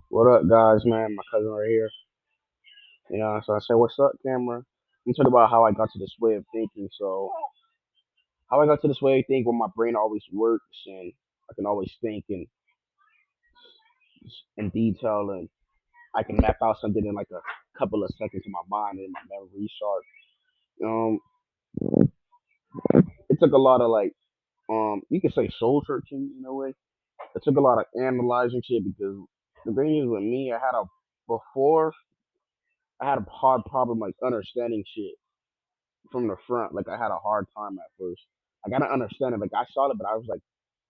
What up, guys, man? My cousin right here. So I said, "What's up, camera?" I'm talking about how I got to this way of thinking. So, how I got to this way of thinking, when my brain always works and I can always think in detail, and I can map out something in like a couple of seconds in my mind and my memory sharp. Um, it took a lot of you could say soul searching in a way. It took a lot of analyzing shit because the thing is with me, before I had a hard problem like understanding shit from the front. Like I had a hard time at first. I gotta understand it. Like I saw it, but I was like,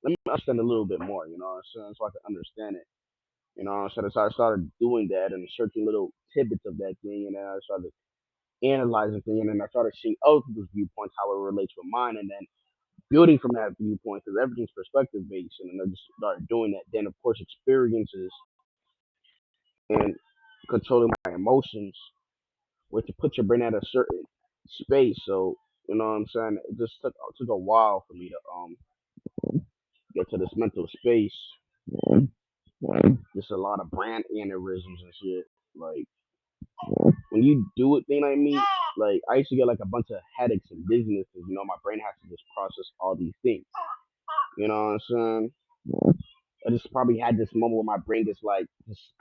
let me understand a little bit more, so I could understand it. So I started doing that and searching little tidbits of that thing, and then I started analyzing things, and then I started seeing other people's viewpoints, how it relates with mine, and then building from that viewpoint because everything's perspective based, and then I just started doing that. Then of course experiences and controlling my emotions, which put your brain at a certain space. So you know what I'm saying? It just took a while for me to get to this mental space. Just a lot of brand aneurysms and shit. Like when you do it thing like me, like I used to get like a bunch of headaches and dizziness because my brain has to just process all these things. You know what I'm saying? I just probably had this moment where my brain just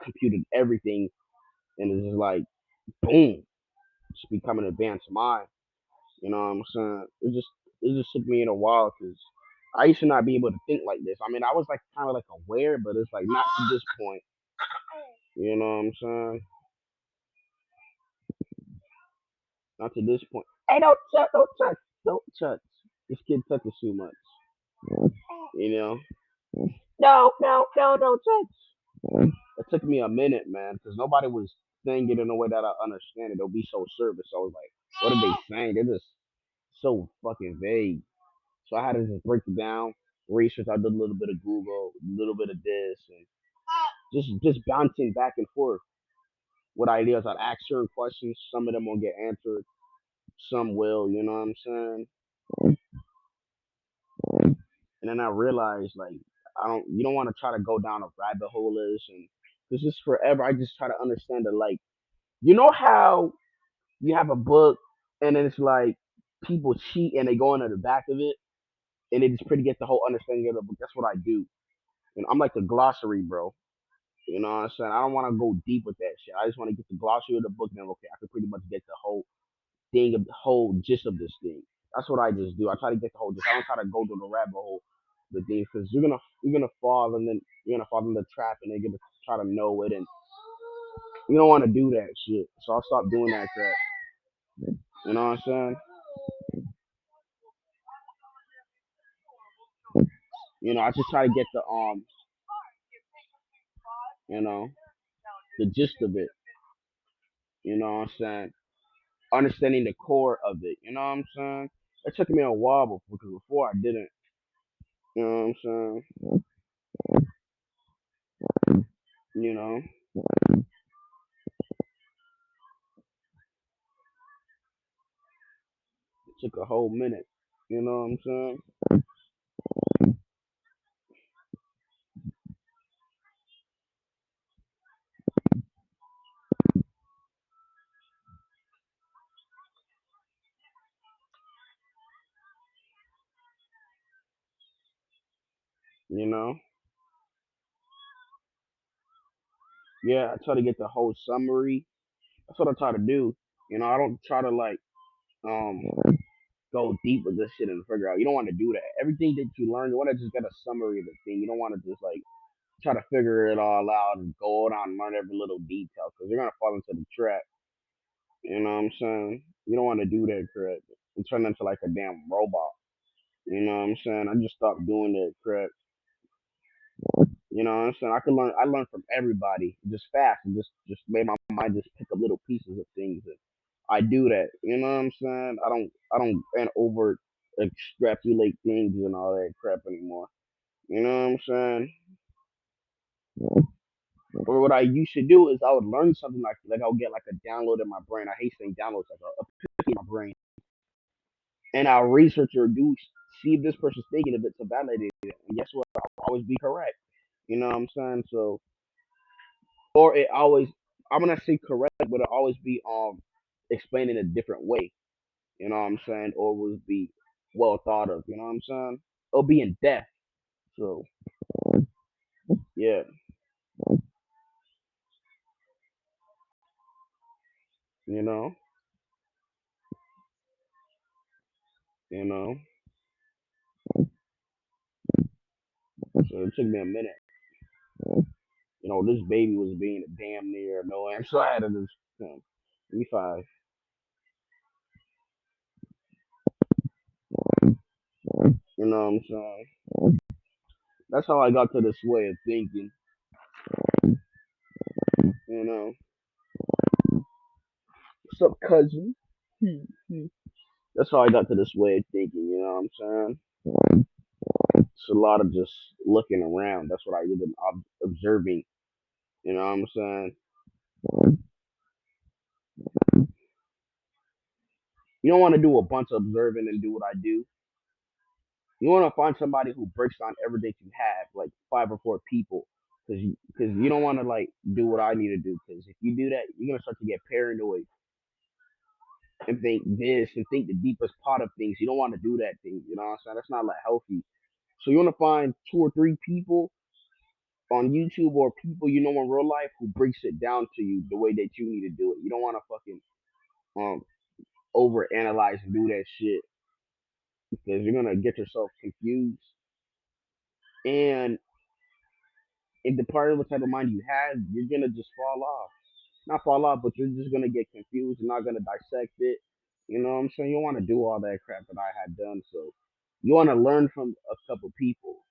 computed everything and it's just like boom, just becoming an advanced mind. You know what I'm saying? It just took me in a while because I used to not be able to think like this. I mean, I was like kind of like aware, but it's like not to this point. You know what I'm saying? Not to this point. Hey, don't touch, don't touch, don't touch. This kid touches too much. You know? No, no, no, don't touch. It took me a minute, man, because nobody was saying it in a way that I understand it. They'll be so service. So I was like, what are they saying? They're just so fucking vague. So I had to just break it down, research. I did a little bit of Google, a little bit of this, and just bouncing back and forth with ideas. I'd ask certain questions. Some of them won't get answered. Some will. You know what I'm saying? And then I realized like I don't. You don't want to try to go down a rabbit hole list, and this is forever. I just try to understand it. Like you know how you have a book, and then it's like people cheat and they go into the back of it, and they just pretty get the whole understanding of the book. That's what I do. And I'm like the glossary, bro. You know what I'm saying? I don't want to go deep with that shit. I just want to get the glossary of the book, and then okay, I can pretty much get the whole thing of the whole gist of this thing. That's what I just do. I try to get the whole gist. I don't try to go to the rabbit hole, the thing, because you're gonna fall, and then you're gonna fall in the trap, and they're gonna try to know it, and you don't want to do that shit. So I'll stop doing that crap. You know what I'm saying? I just try to get you know, the gist of it. You know what I'm saying? Understanding the core of it. You know what I'm saying? It took me a while because before I didn't. You know what I'm saying? You know, it took a whole minute. You know what I'm saying? You know, yeah. I try to get the whole summary. That's what I try to do. I don't try to um go deep with this shit and figure out. You don't want to do that. Everything that you learn, you want to just get a summary of the thing. You don't want to just like try to figure it all out and go down and learn every little detail because you're gonna fall into the trap. You know what I'm saying? You don't want to do that crap. You turn into like a damn robot. You know what I'm saying? I just stopped doing that crap. You know what I'm saying? I learned from everybody just fast and just made my mind just pick up little pieces of things. And I do that. You know what I'm saying? I don't and over extrapolate things and all that crap anymore. You know what I'm saying? Or what I used to do is I would learn something like I would get like a download in my brain. I hate saying downloads like a pick in my brain, and I'll research or do see if this person's thinking of it to validate it. And guess what? I'll always be correct. You know what I'm saying? So or it always, I'm gonna say correct, but it always be explained in a different way. You know what I'm saying? Or will be well thought of. You know what I'm saying? It'll be in depth. So yeah, you know, you know. So it took me a minute. You know, this baby was being a damn near no answer. So I had to just, give me five. You know what I'm saying? That's how I got to this way of thinking. You know, what's up, cousin? That's how I got to this way of thinking. You know what I'm saying? It's a lot of just looking around. That's what I did in observing. You know what I'm saying? You don't want to do a bunch of observing and do what I do. You want to find somebody who breaks down everything you have, like five or four people, because you don't want to like do what I need to do. Because if you do that, you're gonna start to get paranoid and think this and think the deepest part of things. You don't want to do that thing. You know what I'm saying? That's not like healthy. So you want to find two or three people on YouTube or people you know in real life who breaks it down to you the way that you need to do it. You don't want to fucking um over analyze and do that shit because you're gonna get yourself confused. And if the part of the type of mind you have, you're gonna just fall off. Not fall off, but you're just gonna get confused. You're not gonna dissect it. You know what I'm saying? You want to do all that crap that I had done. So you want to learn from a couple people,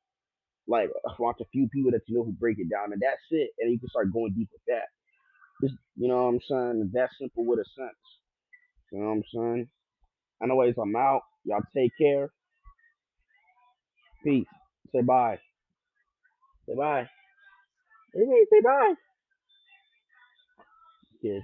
like watch a few people that you know who break it down, and that's it. And you can start going deep with that. Just you know what I'm saying? That simple with a sense. You know what I'm saying? Anyways, I'm out. Y'all take care. Peace. Say bye. Say bye. Hey, say bye. Kid.